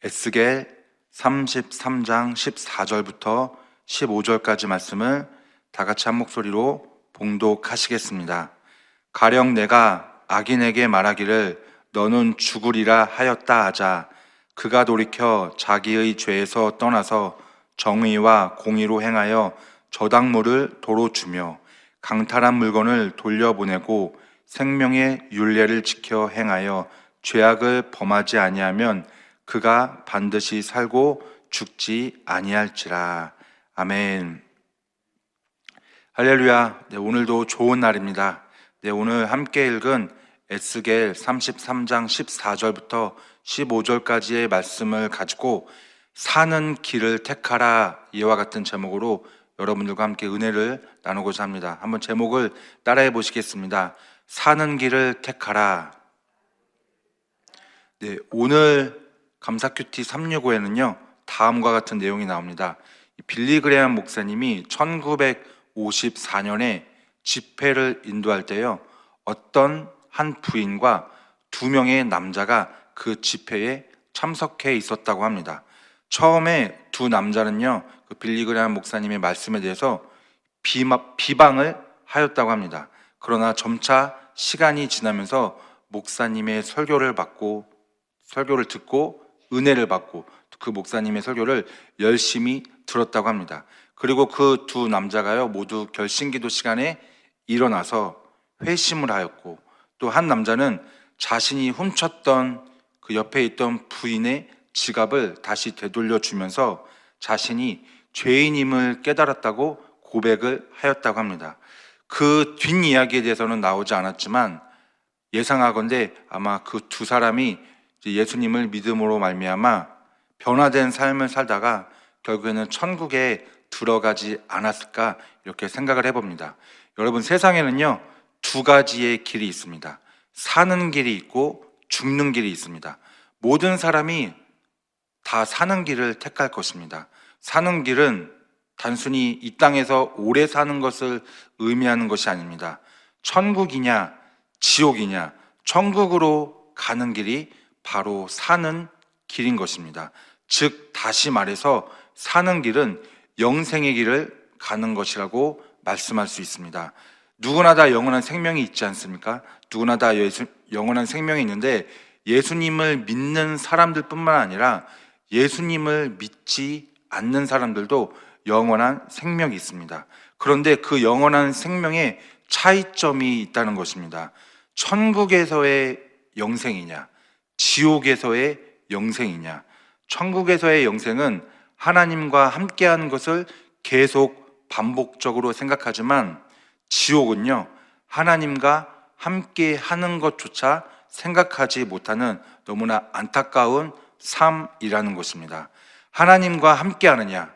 에스겔 33장 14절부터 15절까지 말씀을 다 같이 한 목소리로 봉독하시겠습니다. 가령 내가 악인에게 말하기를 너는 죽으리라 하였다 하자 그가 돌이켜 자기의 죄에서 떠나서 정의와 공의로 행하여 저당물을 도로 주며 강탈한 물건을 돌려보내고 생명의 율례를 지켜 행하여 죄악을 범하지 아니하면 그가 반드시 살고 죽지 아니할지라. 아멘. 할렐루야. 오늘도 좋은 날입니다. 오늘 함께 읽은 에스겔 33장 14절부터 15절까지의 말씀을 가지고 사는 길을 택하라, 이와 같은 제목으로 여러분들과 함께 은혜를 나누고자 합니다. 한번 제목을 따라해 보시겠습니다. 사는 길을 택하라. 오늘 감사 큐티 365에는요 다음과 같은 내용이 나옵니다. 빌리 그레엄 목사님이 1954년에 집회를 인도할 때요 어떤 한 부인과 2명의 남자가 그 집회에 참석해 있었다고 합니다. 처음에 2 남자는요 그 빌리 그레엄 목사님의 말씀에 대해서 비방을 하였다고 합니다. 그러나 점차 시간이 지나면서 목사님의 설교를 듣고 은혜를 받고 그 목사님의 설교를 열심히 들었다고 합니다. 그리고 그 2 남자가요 모두 결신기도 시간에 일어나서 회심을 하였고, 또 한 남자는 자신이 훔쳤던 그 옆에 있던 부인의 지갑을 다시 되돌려 주면서 자신이 죄인임을 깨달았다고 고백을 하였다고 합니다. 그 뒷이야기에 대해서는 나오지 않았지만 예상하건대 아마 그 2 사람이 예수님을 믿음으로 말미암아 변화된 삶을 살다가 결국에는 천국에 들어가지 않았을까, 이렇게 생각을 해봅니다. 여러분, 세상에는요 2 가지의 길이 있습니다. 사는 길이 있고 죽는 길이 있습니다. 모든 사람이 다 사는 길을 택할 것입니다. 사는 길은 단순히 이 땅에서 오래 사는 것을 의미하는 것이 아닙니다. 천국이냐 지옥이냐, 천국으로 가는 길이 바로 사는 길인 것입니다. 즉 다시 말해서 사는 길은 영생의 길을 가는 것이라고 말씀할 수 있습니다. 누구나 다 영원한 생명이 있지 않습니까? 누구나 다 영원한 생명이 있는데 예수님을 믿는 사람들 뿐만 아니라 예수님을 믿지 않는 사람들도 영원한 생명이 있습니다. 그런데 그 영원한 생명에 차이점이 있다는 것입니다. 천국에서의 영생이냐 지옥에서의 영생이냐. 천국에서의 영생은 하나님과 함께하는 것을 계속 반복적으로 생각하지만, 지옥은요 하나님과 함께하는 것조차 생각하지 못하는 너무나 안타까운 삶이라는 것입니다. 하나님과 함께하느냐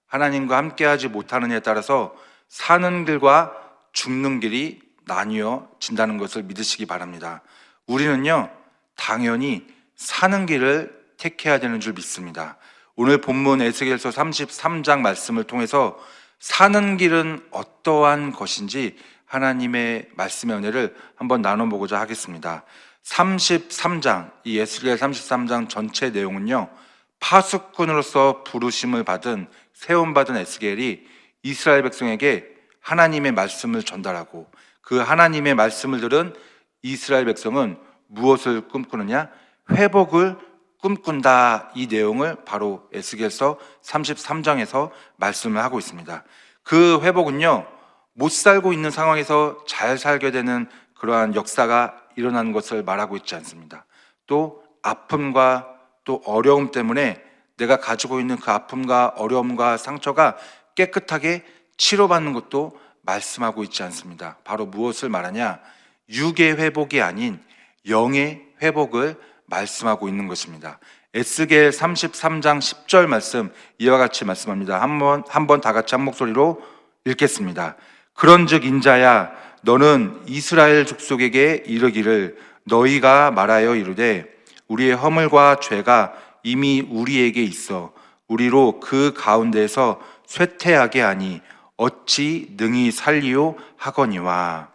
하나님과 함께하지 못하느냐에 따라서 사는 길과 죽는 길이 나뉘어진다는 것을 믿으시기 바랍니다. 우리는요 당연히 사는 길을 택해야 되는 줄 믿습니다. 오늘 본문 에스겔서 33장 말씀을 통해서 사는 길은 어떠한 것인지 하나님의 말씀의 은혜를 한번 나눠보고자 하겠습니다. 33장, 이 에스겔 33장 전체 내용은요 파수꾼으로서 부르심을 받은, 세움받은 에스겔이 이스라엘 백성에게 하나님의 말씀을 전달하고, 그 하나님의 말씀을 들은 이스라엘 백성은 무엇을 꿈꾸느냐? 회복을 꿈꾼다. 이 내용을 바로 에스겔서 33장에서 말씀을 하고 있습니다. 그 회복은요 못 살고 있는 상황에서 잘 살게 되는 그러한 역사가 일어나는 것을 말하고 있지 않습니다. 또 아픔과 또 어려움 때문에 내가 가지고 있는 그 아픔과 어려움과 상처가 깨끗하게 치료받는 것도 말씀하고 있지 않습니다. 바로 무엇을 말하냐? 육의 회복이 아닌 영의 회복을 말씀하고 있는 것입니다. 에스겔 33장 10절 말씀, 이와 같이 말씀합니다. 한번 다 같이 한 목소리로 읽겠습니다. 그런즉 인자야, 너는 이스라엘 족속에게 이르기를 너희가 말하여 이르되 우리의 허물과 죄가 이미 우리에게 있어 우리로 그 가운데서 쇠퇴하게 하니 어찌 능히 살리요 하거니와.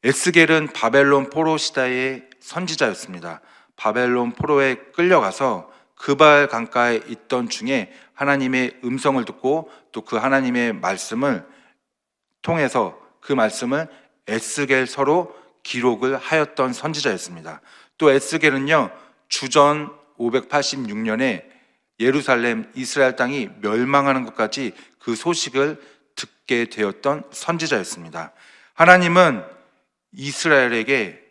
에스겔은 바벨론 포로 시대의 선지자였습니다. 바벨론 포로에 끌려가서 그발 강가에 있던 중에 하나님의 음성을 듣고 또 그 하나님의 말씀을 통해서 그 말씀을 에스겔서로 기록을 하였던 선지자였습니다. 또 에스겔은요, 주전 586년에 예루살렘 이스라엘 땅이 멸망하는 것까지 그 소식을 듣게 되었던 선지자였습니다. 하나님은 에스겔에게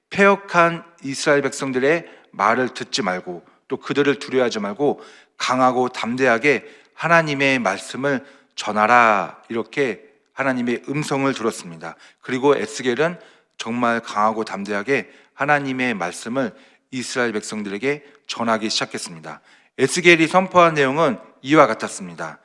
패역한 이스라엘 백성들의 말을 듣지 말고 또 그들을 두려워하지 말고 강하고 담대하게 하나님의 말씀을 전하라, 이렇게 하나님의 음성을 들었습니다. 그리고 에스겔은 정말 강하고 담대하게 하나님의 말씀을 이스라엘 백성들에게 전하기 시작했습니다. 에스겔이 선포한 내용은 이와 같았습니다.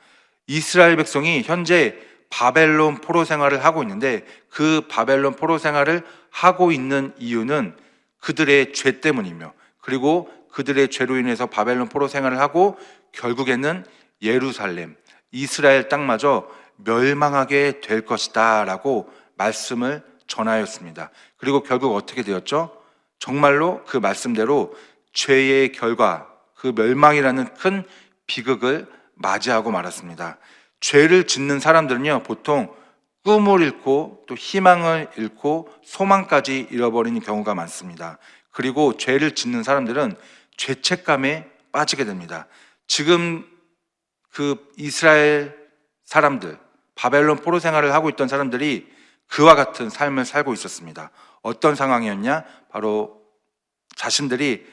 이스라엘 백성이 현재 바벨론 포로 생활을 하고 있는데 그 바벨론 포로 생활을 하고 있는 이유는 그들의 죄 때문이며, 그리고 그들의 죄로 인해서 바벨론 포로 생활을 하고 결국에는 예루살렘, 이스라엘 땅마저 멸망하게 될 것이다 라고 말씀을 전하였습니다. 그리고 결국 어떻게 되었죠? 정말로 그 말씀대로 죄의 결과, 그 멸망이라는 큰 비극을 맞이하고 말았습니다. 죄를 짓는 사람들은요, 보통 꿈을 잃고 또 희망을 잃고 소망까지 잃어버리는 경우가 많습니다. 그리고 죄를 짓는 사람들은 죄책감에 빠지게 됩니다. 지금 그 이스라엘 사람들, 바벨론 포로 생활을 하고 있던 사람들이 그와 같은 삶을 살고 있었습니다. 어떤 상황이었냐? 바로 자신들이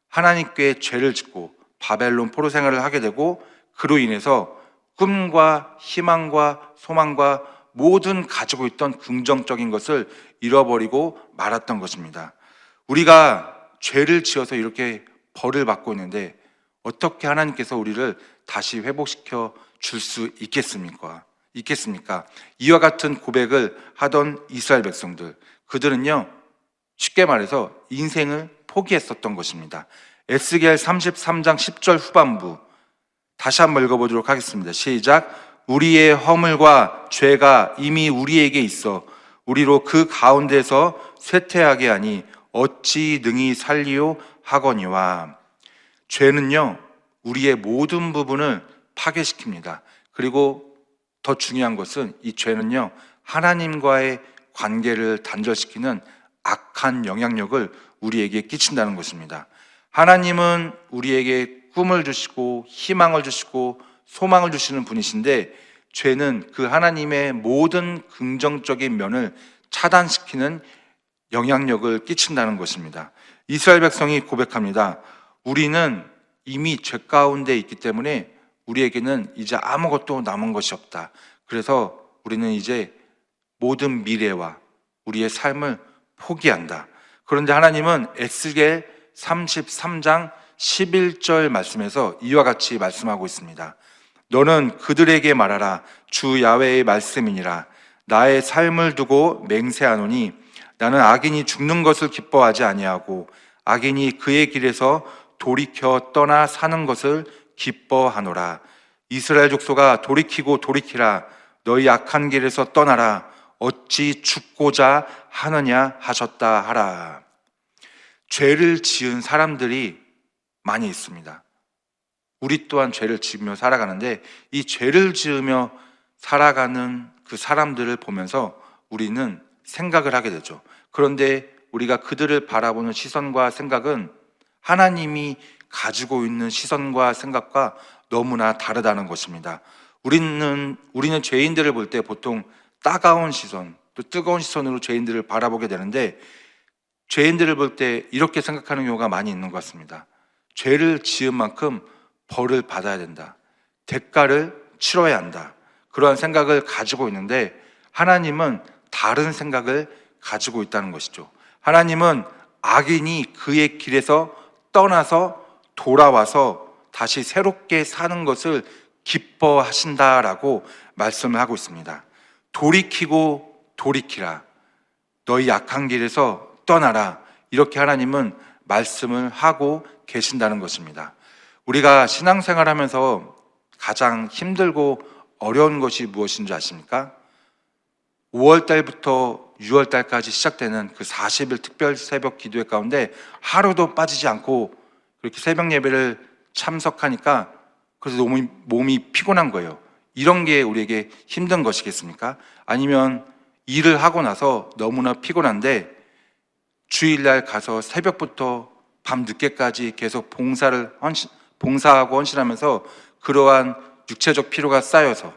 하나님께 죄를 짓고 바벨론 포로 생활을 하게 되고 그로 인해서 꿈과 희망과 소망과 모든 가지고 있던 긍정적인 것을 잃어버리고 말았던 것입니다. 우리가 죄를 지어서 이렇게 벌을 받고 있는데 어떻게 하나님께서 우리를 다시 회복시켜 줄 수 있겠습니까? 이와 같은 고백을 하던 이스라엘 백성들, 그들은요, 쉽게 말해서 인생을 포기했었던 것입니다. 에스겔 33장 10절 후반부 다시 한번 읽어보도록 하겠습니다. 시작. 우리의 허물과 죄가 이미 우리에게 있어 우리로 그 가운데서 쇠퇴하게 하니 어찌 능히 살리요 하거니와. 죄는요, 우리의 모든 부분을 파괴시킵니다. 그리고 더 중요한 것은 이 죄는요, 하나님과의 관계를 단절시키는 악한 영향력을 우리에게 끼친다는 것입니다. 하나님은 우리에게 꿈을 주시고 희망을 주시고 소망을 주시는 분이신데 죄는 그 하나님의 모든 긍정적인 면을 차단시키는 영향력을 끼친다는 것입니다. 이스라엘 백성이 고백합니다. 우리는 이미 죄 가운데 있기 때문에 우리에게는 이제 아무것도 남은 것이 없다. 그래서 우리는 이제 모든 미래와 우리의 삶을 포기한다. 그런데 하나님은 에스겔 33장 11절 말씀에서 이와 같이 말씀하고 있습니다. 너는 그들에게 말하라. 주 야훼의 말씀이니라. 나의 삶을 두고 맹세하노니 나는 악인이 죽는 것을 기뻐하지 아니하고 악인이 그의 길에서 돌이켜 떠나 사는 것을 기뻐하노라. 이스라엘 족속아 돌이키고 돌이키라. 너희 악한 길에서 떠나라. 어찌 죽고자 하느냐 하셨다 하라. 죄를 지은 사람들이 많이 있습니다. 우리 또한 죄를 지으며 살아가는데 이 죄를 지으며 살아가는 그 사람들을 보면서 우리는 생각을 하게 되죠. 그런데 우리가 그들을 바라보는 시선과 생각은 하나님이 가지고 있는 시선과 생각과 너무나 다르다는 것입니다. 우리는 죄인들을 볼 때 보통 따가운 시선, 또 뜨거운 시선으로 죄인들을 바라보게 되는데 죄인들을 볼 때 이렇게 생각하는 경우가 많이 있는 것 같습니다. 죄를 지은 만큼 벌을 받아야 된다. 대가를 치러야 한다. 그러한 생각을 가지고 있는데 하나님은 다른 생각을 가지고 있다는 것이죠. 하나님은 악인이 그의 길에서 떠나서 돌아와서 다시 새롭게 사는 것을 기뻐하신다라고 말씀을 하고 있습니다. 돌이키고 돌이키라. 너희 악한 길에서 떠나라. 이렇게 하나님은 말씀을 하고 계신다는 것입니다. 우리가 신앙생활하면서 가장 힘들고 어려운 것이 무엇인지 아십니까? 5월 달부터 6월 달까지 시작되는 그 40일 특별 새벽 기도회 가운데 하루도 빠지지 않고 그렇게 새벽 예배를 참석하니까 그래서 너무 몸이 피곤한 거예요. 이런 게 우리에게 힘든 것이겠습니까? 아니면 일을 하고 나서 너무나 피곤한데 주일날 가서 새벽부터 밤 늦게까지 계속 봉사하고 헌신하면서 그러한 육체적 피로가 쌓여서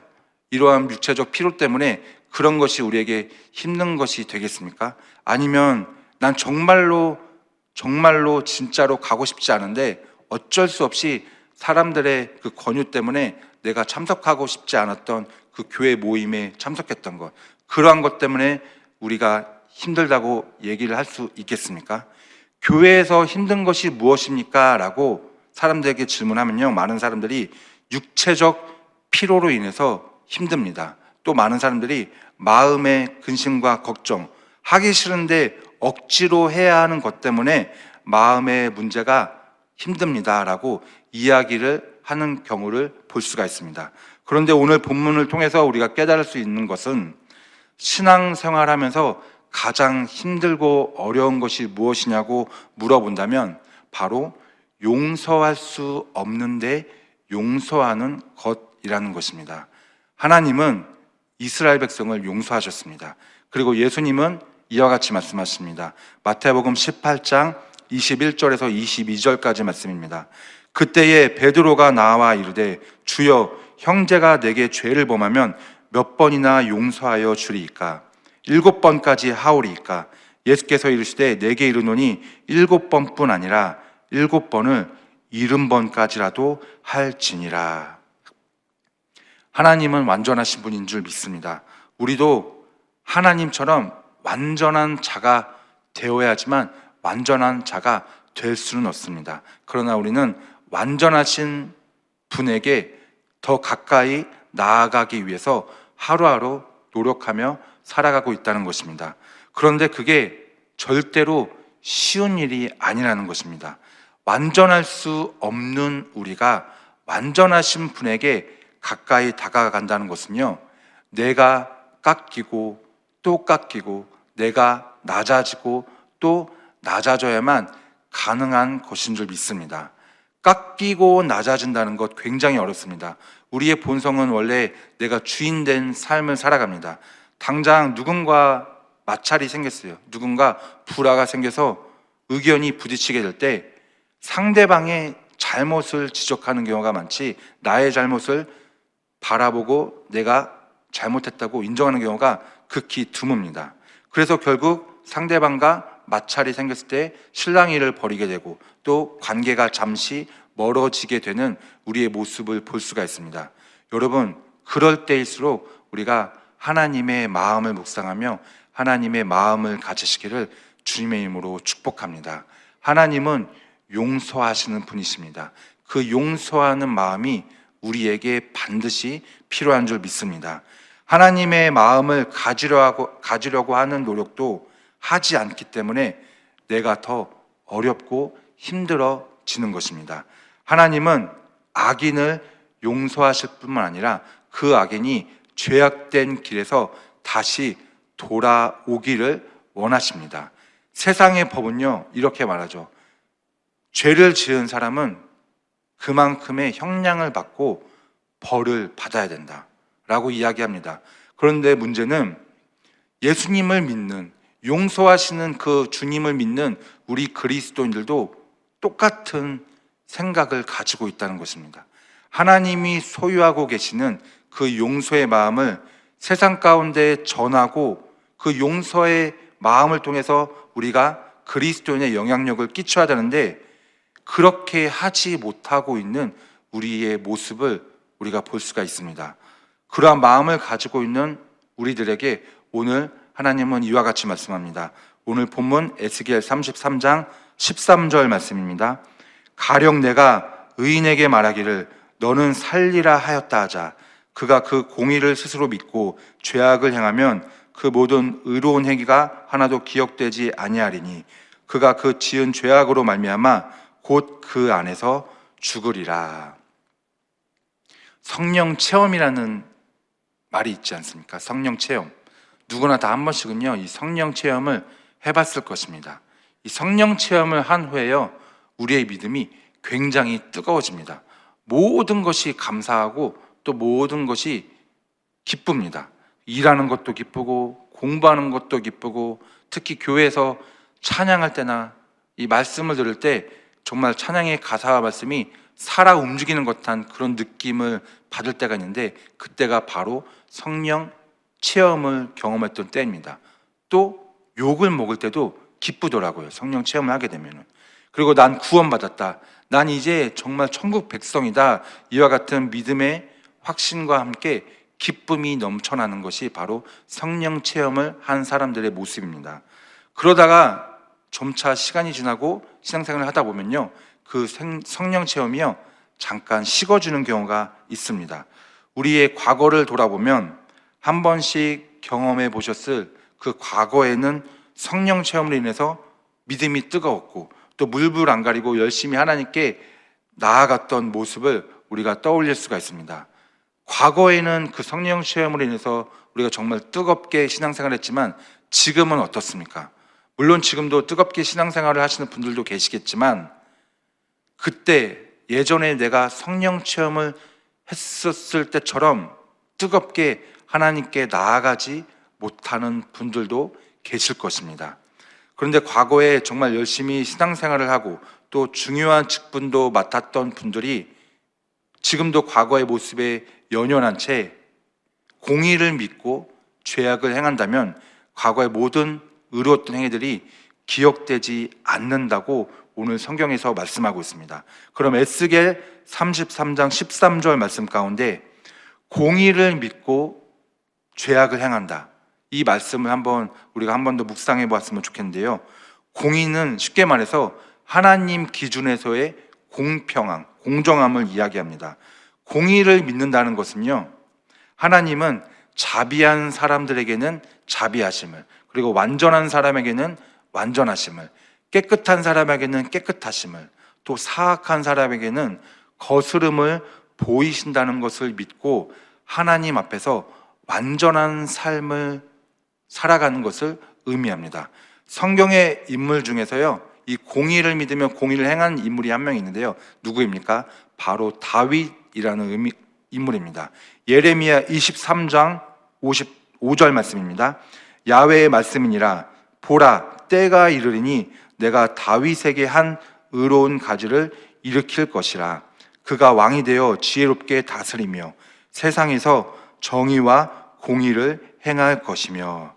이러한 육체적 피로 때문에 그런 것이 우리에게 힘든 것이 되겠습니까? 아니면 난 정말로 진짜로 가고 싶지 않은데 어쩔 수 없이 사람들의 그 권유 때문에 내가 참석하고 싶지 않았던 그 교회 모임에 참석했던 것, 그러한 것 때문에 우리가 힘들다고 얘기를 할 수 있겠습니까? 교회에서 힘든 것이 무엇입니까? 라고 사람들에게 질문하면요, 많은 사람들이 육체적 피로로 인해서 힘듭니다. 또 많은 사람들이 마음의 근심과 걱정, 하기 싫은데 억지로 해야 하는 것 때문에 마음의 문제가 힘듭니다 라고 이야기를 하는 경우를 볼 수가 있습니다. 그런데 오늘 본문을 통해서 우리가 깨달을 수 있는 것은 신앙생활하면서 가장 힘들고 어려운 것이 무엇이냐고 물어본다면 바로 용서할 수 없는데 용서하는 것이라는 것입니다. 하나님은 이스라엘 백성을 용서하셨습니다. 그리고 예수님은 이와 같이 말씀하십니다. 마태복음 18장 21절에서 22절까지 말씀입니다. 그때에 베드로가 나와 이르되 주여, 형제가 내게 죄를 범하면 몇 번이나 용서하여 주리이까? 7번까지 하오리이까? 예수께서 이르시되 내게 이르노니 7번뿐 아니라 7번을 70번까지라도 할지니라. 하나님은 완전하신 분인 줄 믿습니다. 우리도 하나님처럼 완전한 자가 되어야지만 완전한 자가 될 수는 없습니다. 그러나 우리는 완전하신 분에게 더 가까이 나아가기 위해서 하루하루 노력하며 살아가고 있다는 것입니다. 그런데 그게 절대로 쉬운 일이 아니라는 것입니다. 완전할 수 없는 우리가 완전하신 분에게 가까이 다가간다는 것은요, 내가 깎이고 또 깎이고 내가 낮아지고 또 낮아져야만 가능한 것인 줄 믿습니다. 깎이고 낮아진다는 것 굉장히 어렵습니다. 우리의 본성은 원래 내가 주인된 삶을 살아갑니다. 당장 누군가 마찰이 생겼어요. 누군가 불화가 생겨서 의견이 부딪히게 될 때 상대방의 잘못을 지적하는 경우가 많지 나의 잘못을 바라보고 내가 잘못했다고 인정하는 경우가 극히 드뭅니다. 그래서 결국 상대방과 마찰이 생겼을 때 실랑이를 벌이게 되고 또 관계가 잠시 멀어지게 되는 우리의 모습을 볼 수가 있습니다. 여러분, 그럴 때일수록 우리가 하나님의 마음을 묵상하며 하나님의 마음을 가지시기를 주님의 이름으로 축복합니다. 하나님은 용서하시는 분이십니다. 그 용서하는 마음이 우리에게 반드시 필요한 줄 믿습니다. 하나님의 마음을 가지려고 하는 노력도 하지 않기 때문에 내가 더 어렵고 힘들어지는 것입니다. 하나님은 악인을 용서하실 뿐만 아니라 그 악인이 죄악된 길에서 다시 돌아오기를 원하십니다. 세상의 법은요, 이렇게 말하죠. 죄를 지은 사람은 그만큼의 형량을 받고 벌을 받아야 된다 라고 이야기합니다. 그런데 문제는 예수님을 믿는, 용서하시는 그 주님을 믿는 우리 그리스도인들도 똑같은 생각을 가지고 있다는 것입니다. 하나님이 소유하고 계시는 그 용서의 마음을 세상 가운데 전하고 그 용서의 마음을 통해서 우리가 그리스도인의 영향력을 끼쳐야 되는데 그렇게 하지 못하고 있는 우리의 모습을 우리가 볼 수가 있습니다. 그러한 마음을 가지고 있는 우리들에게 오늘 하나님은 이와 같이 말씀합니다. 오늘 본문 에스겔 33장 13절 말씀입니다. 가령 내가 의인에게 말하기를 너는 살리라 하였다 하자. 그가 그 공의를 스스로 믿고 죄악을 행하면 그 모든 의로운 행위가 하나도 기억되지 아니하리니 그가 그 지은 죄악으로 말미암아 곧 그 안에서 죽으리라. 성령 체험이라는 말이 있지 않습니까? 성령 체험. 누구나 다 한 번씩은요 이 성령 체험을 해봤을 것입니다. 이 성령 체험을 한 후에요 우리의 믿음이 굉장히 뜨거워집니다. 모든 것이 감사하고 또 모든 것이 기쁩니다. 일하는 것도 기쁘고 공부하는 것도 기쁘고, 특히 교회에서 찬양할 때나 이 말씀을 들을 때 정말 찬양의 가사와 말씀이 살아 움직이는 것 같은 그런 느낌을 받을 때가 있는데, 그때가 바로 성령 체험을 경험했던 때입니다. 또 욕을 먹을 때도 기쁘더라고요, 성령 체험을 하게 되면. 그리고 난 구원받았다, 난 이제 정말 천국 백성이다, 이와 같은 믿음의 확신과 함께 기쁨이 넘쳐나는 것이 바로 성령 체험을 한 사람들의 모습입니다. 그러다가 점차 시간이 지나고 신앙생활을 하다 보면요 그 성령 체험이요 잠깐 식어지는 경우가 있습니다. 우리의 과거를 돌아보면 한 번씩 경험해 보셨을 그 과거에는 성령 체험으로 인해서 믿음이 뜨거웠고 또 물불 안 가리고 열심히 하나님께 나아갔던 모습을 우리가 떠올릴 수가 있습니다. 과거에는 그 성령 체험으로 인해서 우리가 정말 뜨겁게 신앙생활을 했지만 지금은 어떻습니까? 물론 지금도 뜨겁게 신앙생활을 하시는 분들도 계시겠지만, 그때 예전에 내가 성령 체험을 했었을 때처럼 뜨겁게 하나님께 나아가지 못하는 분들도 계실 것입니다. 그런데 과거에 정말 열심히 신앙생활을 하고 또 중요한 직분도 맡았던 분들이 지금도 과거의 모습에 연연한 채 공의를 믿고 죄악을 행한다면 과거의 모든 의로웠던 행위들이 기억되지 않는다고 오늘 성경에서 말씀하고 있습니다. 그럼 에스겔 33장 13절 말씀 가운데 공의를 믿고 죄악을 행한다, 이 말씀을 우리가 한 번 더 묵상해 보았으면 좋겠는데요, 공의는 쉽게 말해서 하나님 기준에서의 공평함, 공정함을 이야기합니다. 공의를 믿는다는 것은요, 하나님은 자비한 사람들에게는 자비하심을, 그리고 완전한 사람에게는 완전하심을, 깨끗한 사람에게는 깨끗하심을, 또 사악한 사람에게는 거스름을 보이신다는 것을 믿고 하나님 앞에서 완전한 삶을 살아가는 것을 의미합니다. 성경의 인물 중에서요 이 공의를 믿으며 공의를 행한 인물이 한 명 있는데요, 누구입니까? 바로 다윗이라는 인물입니다. 예레미야 23장 55절 말씀입니다. 야훼의 말씀이니라, 보라 때가 이르리니 내가 다윗에게 한 의로운 가지를 일으킬 것이라. 그가 왕이 되어 지혜롭게 다스리며 세상에서 정의와 공의를 행할 것이며.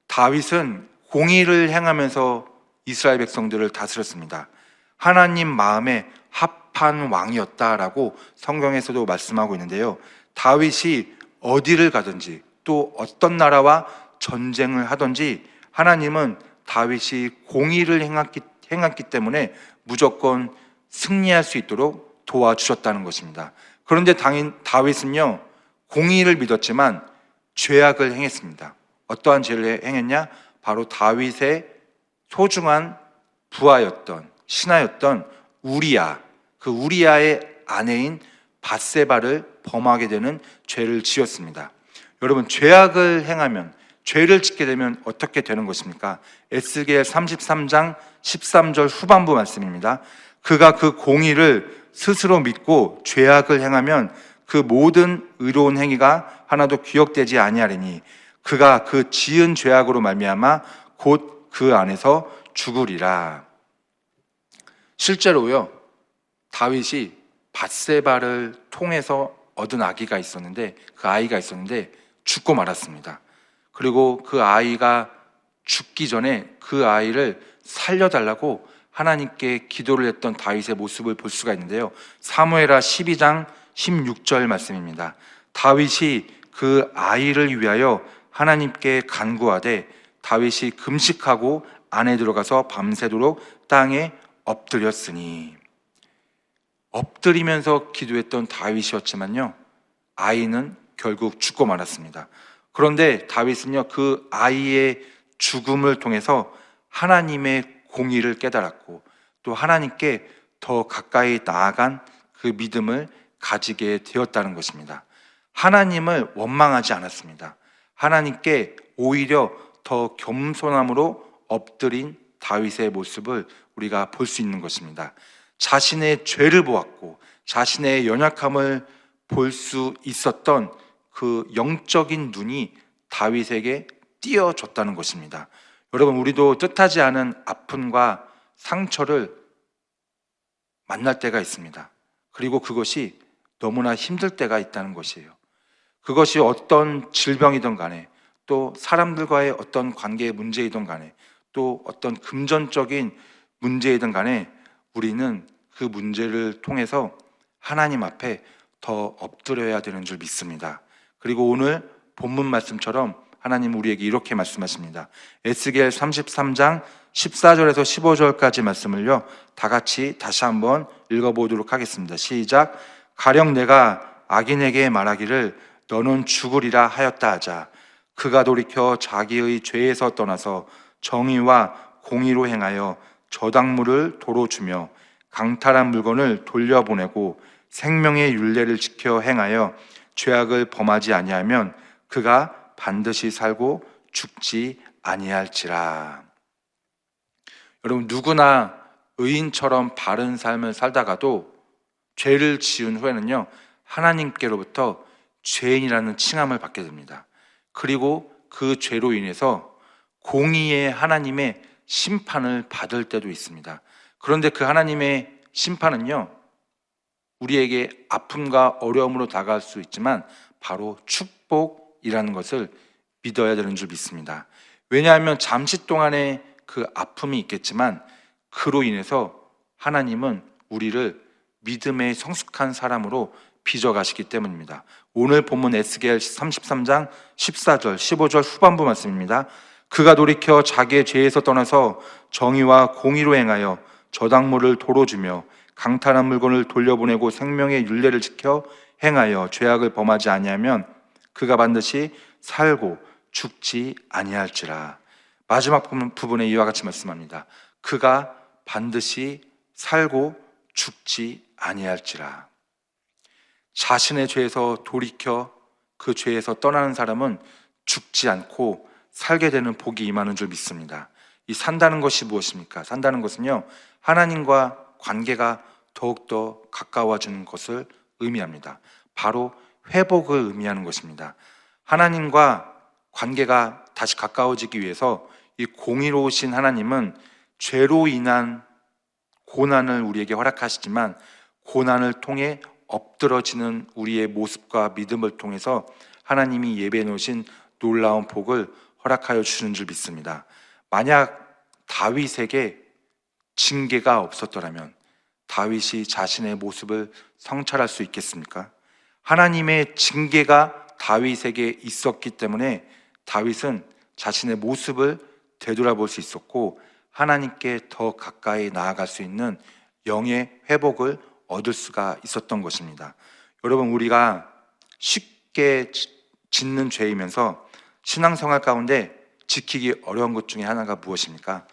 다윗은 공의를 행하면서 이스라엘 백성들을 다스렸습니다. 하나님 마음에 합한 왕이었다라고 성경에서도 말씀하고 있는데요, 다윗이 어디를 가든지 또 어떤 나라와 전쟁을 하든지 하나님은 다윗이 공의를 행했기 때문에 무조건 승리할 수 있도록 도와주셨다는 것입니다. 그런데 다윗은요 공의를 믿었지만 죄악을 행했습니다. 어떠한 죄를 행했냐? 바로 다윗의 소중한 부하였던, 신하였던 우리야, 그 우리야의 아내인 밧세바를 범하게 되는 죄를 지었습니다. 여러분, 죄악을 행하면, 죄를 짓게 되면 어떻게 되는 것입니까? 에스겔 33장 13절 후반부 말씀입니다. 그가 그 공의를 스스로 믿고 죄악을 행하면 그 모든 의로운 행위가 하나도 기억되지 아니하리니 그가 그 지은 죄악으로 말미암아 곧 그 안에서 죽으리라. 실제로요 다윗이 밧세바를 통해서 얻은 아기가 있었는데, 그 아이가 있었는데 죽고 말았습니다. 그리고 그 아이가 죽기 전에 그 아이를 살려달라고 하나님께 기도를 했던 다윗의 모습을 볼 수가 있는데요, 사무엘하 12장 16절 말씀입니다. 다윗이 그 아이를 위하여 하나님께 간구하되 다윗이 금식하고 안에 들어가서 밤새도록 땅에 엎드렸으니. 엎드리면서 기도했던 다윗이었지만요 아이는 결국 죽고 말았습니다. 그런데 다윗은요 그 아이의 죽음을 통해서 하나님의 공의를 깨달았고 또 하나님께 더 가까이 나아간 그 믿음을 가지게 되었다는 것입니다. 하나님을 원망하지 않았습니다. 하나님께 오히려 더 겸손함으로 엎드린 다윗의 모습을 우리가 볼 수 있는 것입니다. 자신의 죄를 보았고 자신의 연약함을 볼 수 있었던 그 영적인 눈이 다윗에게 띄어졌다는 것입니다. 여러분, 우리도 뜻하지 않은 아픔과 상처를 만날 때가 있습니다. 그리고 그것이 너무나 힘들 때가 있다는 것이에요. 그것이 어떤 질병이든 간에, 또 사람들과의 어떤 관계의 문제이든 간에, 또 어떤 금전적인 문제이든 간에 우리는 그 문제를 통해서 하나님 앞에 더 엎드려야 되는 줄 믿습니다. 그리고 오늘 본문 말씀처럼 하나님 우리에게 이렇게 말씀하십니다. 에스겔 33장 14절에서 15절까지 말씀을요, 다 같이 다시 한번 읽어보도록 하겠습니다. 시작. 가령 내가 악인에게 말하기를 너는 죽으리라 하였다 하자 그가 돌이켜 자기의 죄에서 떠나서 정의와 공의로 행하여 저당물을 도로 주며 강탈한 물건을 돌려보내고 생명의 율례를 지켜 행하여 죄악을 범하지 아니하면 그가 반드시 살고 죽지 아니할지라. 여러분, 누구나 의인처럼 바른 삶을 살다가도 죄를 지은 후에는요, 하나님께로부터 죄인이라는 칭함을 받게 됩니다. 그리고 그 죄로 인해서 공의의 하나님의 심판을 받을 때도 있습니다. 그런데 그 하나님의 심판은요, 우리에게 아픔과 어려움으로 다가갈 수 있지만 바로 축복이라는 것을 믿어야 되는 줄 믿습니다. 왜냐하면 잠시 동안의 그 아픔이 있겠지만 그로 인해서 하나님은 우리를 믿음의 성숙한 사람으로 빚어가시기 때문입니다. 오늘 본문 에스겔 33장 14절 15절 후반부 말씀입니다. 그가 돌이켜 자기의 죄에서 떠나서 정의와 공의로 행하여 저당물을 도로 주며 강탈한 물건을 돌려보내고 생명의 율례를 지켜 행하여 죄악을 범하지 아니하면 그가 반드시 살고 죽지 아니할지라. 마지막 부분에 이와 같이 말씀합니다. 그가 반드시 살고 죽지 아니할지라. 자신의 죄에서 돌이켜 그 죄에서 떠나는 사람은 죽지 않고 살게 되는 복이 임하는 줄 믿습니다. 이 산다는 것이 무엇입니까? 산다는 것은요, 하나님과 관계가 더욱더 가까워지는 것을 의미합니다. 바로 회복을 의미하는 것입니다. 하나님과 관계가 다시 가까워지기 위해서 이 공의로우신 하나님은 죄로 인한 고난을 우리에게 허락하시지만 고난을 통해 엎드러지는 우리의 모습과 믿음을 통해서 하나님이 예배해 놓으신 놀라운 복을 허락하여 주시는 줄 믿습니다. 만약 다윗에게 징계가 없었더라면 다윗이 자신의 모습을 성찰할 수 있겠습니까? 하나님의 징계가 다윗에게 있었기 때문에 다윗은 자신의 모습을 되돌아볼 수 있었고 하나님께 더 가까이 나아갈 수 있는 영의 회복을 얻을 수가 있었던 것입니다. 여러분, 우리가 쉽게 짓는 죄이면서 신앙생활 가운데 지키기 어려운 것 중에 하나가 무엇입니까?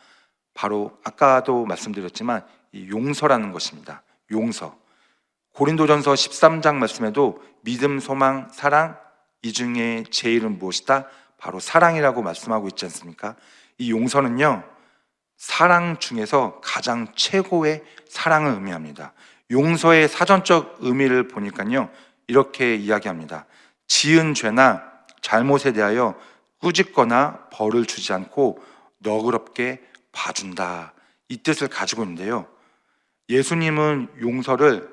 바로 아까도 말씀드렸지만 이 용서라는 것입니다. 용서. 고린도전서 13장 말씀에도 믿음, 소망, 사랑 이 중에 제일은 무엇이다? 바로 사랑이라고 말씀하고 있지 않습니까? 이 용서는요, 사랑 중에서 가장 최고의 사랑을 의미합니다. 용서의 사전적 의미를 보니까요, 이렇게 이야기합니다. 지은 죄나 잘못에 대하여 꾸짖거나 벌을 주지 않고 너그럽게 봐준다, 이 뜻을 가지고 있는데요, 예수님은 용서를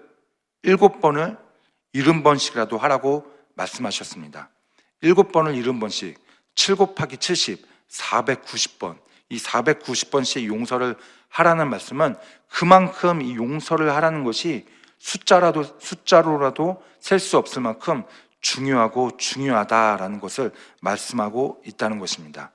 7번을 70번씩이라도 하라고 말씀하셨습니다. 7번을 70번씩 7 곱하기 70, 490번, 이 490번씩 용서를 하라는 말씀은 그만큼 이 용서를 하라는 것이 숫자로라도 셀 수 없을 만큼 중요하고 중요하다라는 것을 말씀하고 있다는 것입니다.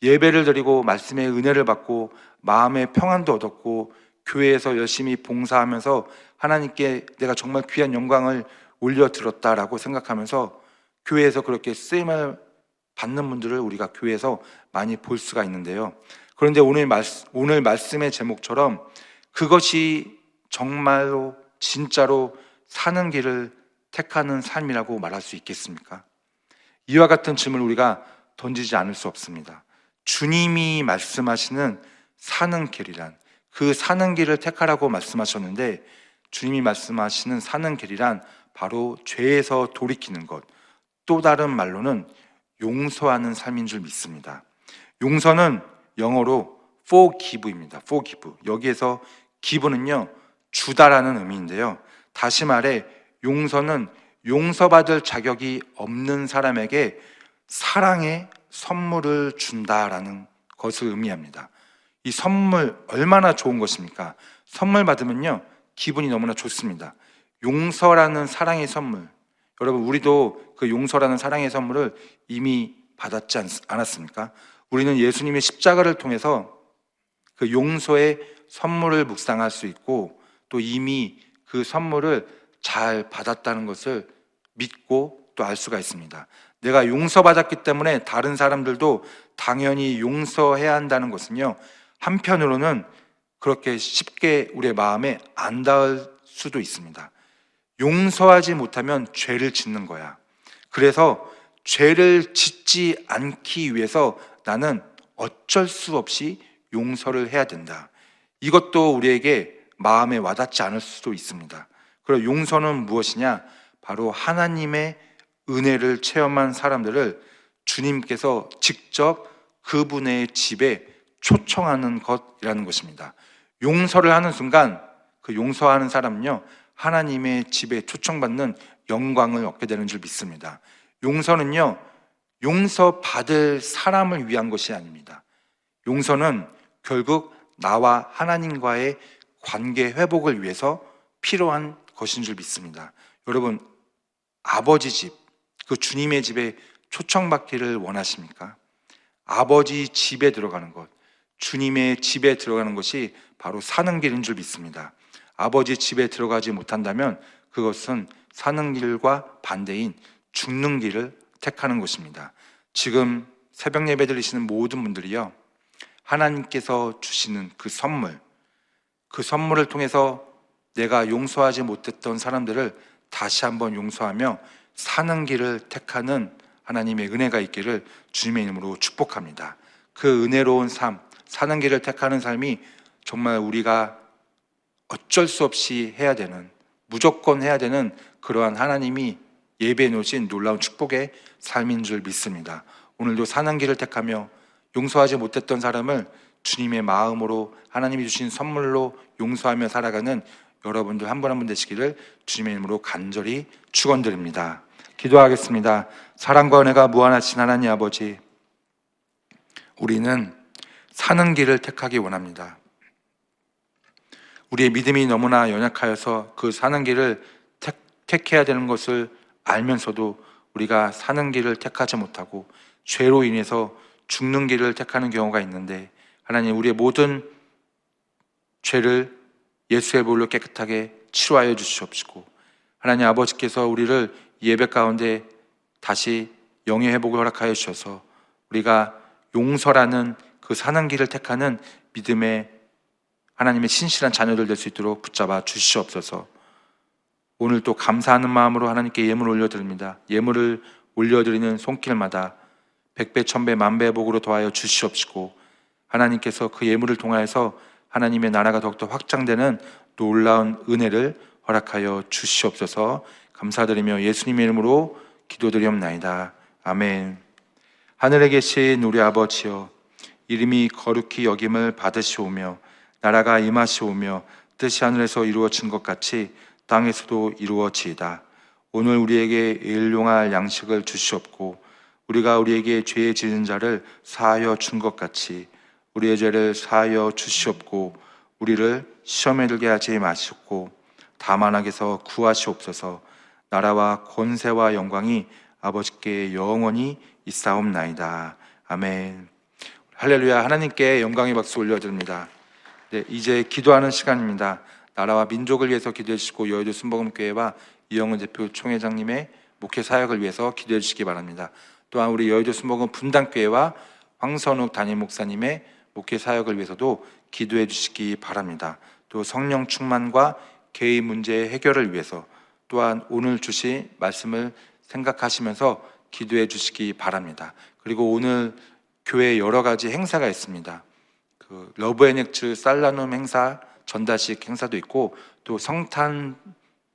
예배를 드리고 말씀의 은혜를 받고 마음의 평안도 얻었고 교회에서 열심히 봉사하면서 하나님께 내가 정말 귀한 영광을 올려드렸다라고 생각하면서 교회에서 그렇게 쓰임을 받는 분들을 우리가 교회에서 많이 볼 수가 있는데요, 그런데 오늘 말씀의 제목처럼 그것이 정말로 진짜로 사는 길을 택하는 삶이라고 말할 수 있겠습니까? 이와 같은 질문을 우리가 던지지 않을 수 없습니다. 주님이 말씀하시는 사는 길이란, 그 사는 길을 택하라고 말씀하셨는데, 주님이 말씀하시는 사는 길이란 바로 죄에서 돌이키는 것, 또 다른 말로는 용서하는 삶인 줄 믿습니다. 용서는 영어로 forgive입니다. forgive. 여기에서 give는요, 주다라는 의미인데요. 다시 말해 용서는 용서받을 자격이 없는 사람에게 사랑의 선물을 준다라는 것을 의미합니다. 이 선물 얼마나 좋은 것입니까? 선물 받으면요, 기분이 너무나 좋습니다. 용서라는 사랑의 선물, 여러분 우리도 그 용서라는 사랑의 선물을 이미 받았지 않았습니까? 우리는 예수님의 십자가를 통해서 그 용서의 선물을 묵상할 수 있고, 또 이미 그 선물을 잘 받았다는 것을 믿고 또 알 수가 있습니다. 내가 용서받았기 때문에 다른 사람들도 당연히 용서해야 한다는 것은요, 한편으로는 그렇게 쉽게 우리의 마음에 안 닿을 수도 있습니다. 용서하지 못하면 죄를 짓는 거야. 그래서 죄를 짓지 않기 위해서 나는 어쩔 수 없이 용서를 해야 된다. 이것도 우리에게 마음에 와닿지 않을 수도 있습니다. 그리고 용서는 무엇이냐? 바로 하나님의 은혜를 체험한 사람들을 주님께서 직접 그분의 집에 초청하는 것이라는 것입니다. 용서를 하는 순간 그 용서하는 사람은요, 하나님의 집에 초청받는 영광을 얻게 되는 줄 믿습니다. 용서는요, 용서받을 사람을 위한 것이 아닙니다. 용서는 결국 나와 하나님과의 관계 회복을 위해서 필요한 것인 줄 믿습니다. 여러분, 아버지 집, 그 주님의 집에 초청받기를 원하십니까? 아버지 집에 들어가는 것, 주님의 집에 들어가는 것이 바로 사는 길인 줄 믿습니다. 아버지 집에 들어가지 못한다면 그것은 사는 길과 반대인 죽는 길을 택하는 것입니다. 지금 새벽 예배 드리시는 모든 분들이요, 하나님께서 주시는 그 선물을 통해서 내가 용서하지 못했던 사람들을 다시 한번 용서하며 사는 길을 택하는 하나님의 은혜가 있기를 주님의 이름으로 축복합니다. 그 은혜로운 삶, 사는 길을 택하는 삶이 정말 우리가 어쩔 수 없이 해야 되는, 무조건 해야 되는 그러한 하나님이 예배해 놓으신 놀라운 축복의 삶인 줄 믿습니다. 오늘도 사는 길을 택하며 용서하지 못했던 사람을 주님의 마음으로 하나님이 주신 선물로 용서하며 살아가는 여러분들 한 분 한 분 되시기를 주님의 이름으로 간절히 축원드립니다. 기도하겠습니다. 사랑과 은혜가 무한하신 하나님 아버지, 우리는 사는 길을 택하기 원합니다. 우리의 믿음이 너무나 연약하여서 그 사는 길을 택해야 되는 것을 알면서도 우리가 사는 길을 택하지 못하고 죄로 인해서 죽는 길을 택하는 경우가 있는데, 하나님 우리의 모든 죄를 예수의 보혈로 깨끗하게 치료하여 주시옵시고, 하나님 아버지께서 우리를 예배 가운데 다시 영의 회복을 허락하여 주셔서 우리가 용서라는 그 사는 길을 택하는 믿음의 하나님의 신실한 자녀들 될 수 있도록 붙잡아 주시옵소서. 오늘 또 감사하는 마음으로 하나님께 예물을 올려드립니다. 예물을 올려드리는 손길마다 백배 천배 만배 복으로 더하여 주시옵시고, 하나님께서 그 예물을 통하여서 하나님의 나라가 더욱더 확장되는 놀라운 은혜를 허락하여 주시옵소서. 감사드리며 예수님의 이름으로 기도드리옵나이다. 아멘. 하늘에 계신 우리 아버지여, 이름이 거룩히 여김을 받으시오며 나라가 임하시오며 뜻이 하늘에서 이루어진 것 같이 땅에서도 이루어지이다. 오늘 우리에게 일용할 양식을 주시옵고, 우리가 우리에게 죄 지은 자를 사하여 준 것 같이 우리의 죄를 사하여 주시옵고, 우리를 시험에 들게 하지 마시고 다만 악에서 구하시옵소서. 나라와 권세와 영광이 아버지께 영원히 있사옵나이다. 아멘. 할렐루야. 하나님께 영광의 박수 올려드립니다. 네, 이제 기도하는 시간입니다. 나라와 민족을 위해서 기도해 주시고, 여의도 순복음교회와 이영은 대표 총회장님의 목회 사역을 위해서 기도해 주시기 바랍니다. 또한 우리 여의도 순복음 분당교회와 황선욱 담임 목사님의 목회 사역을 위해서도 기도해 주시기 바랍니다. 또 성령 충만과 개인 문제 해결을 위해서, 또한 오늘 주신 말씀을 생각하시면서 기도해 주시기 바랍니다. 그리고 오늘 교회에 여러 가지 행사가 있습니다. 그 러브앤액츠 살라눔 행사, 전다식 행사도 있고 또 성탄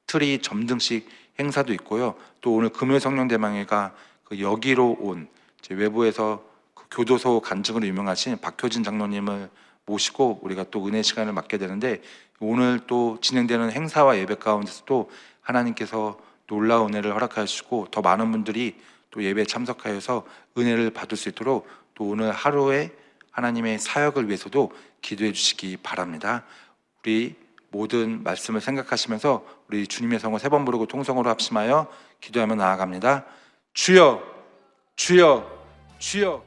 트리 점등식 행사도 있고요. 또 오늘 금요 성령 대망회가 그 여기로 온 외부에서 그 교도소 간증으로 유명하신 박효진 장로님을 모시고 우리가 또 은혜 시간을 맡게 되는데, 오늘 또 진행되는 행사와 예배 가운데서도 하나님께서 놀라운 은혜를 허락하여 주시고 더 많은 분들이 또 예배에 참석하여서 은혜를 받을 수 있도록 또 오늘 하루에 하나님의 사역을 위해서도 기도해 주시기 바랍니다. 우리 모든 말씀을 생각하시면서 우리 주님의 성을 3번 부르고 통성으로 합심하여 기도하며 나아갑니다. 주여, 주여, 주여.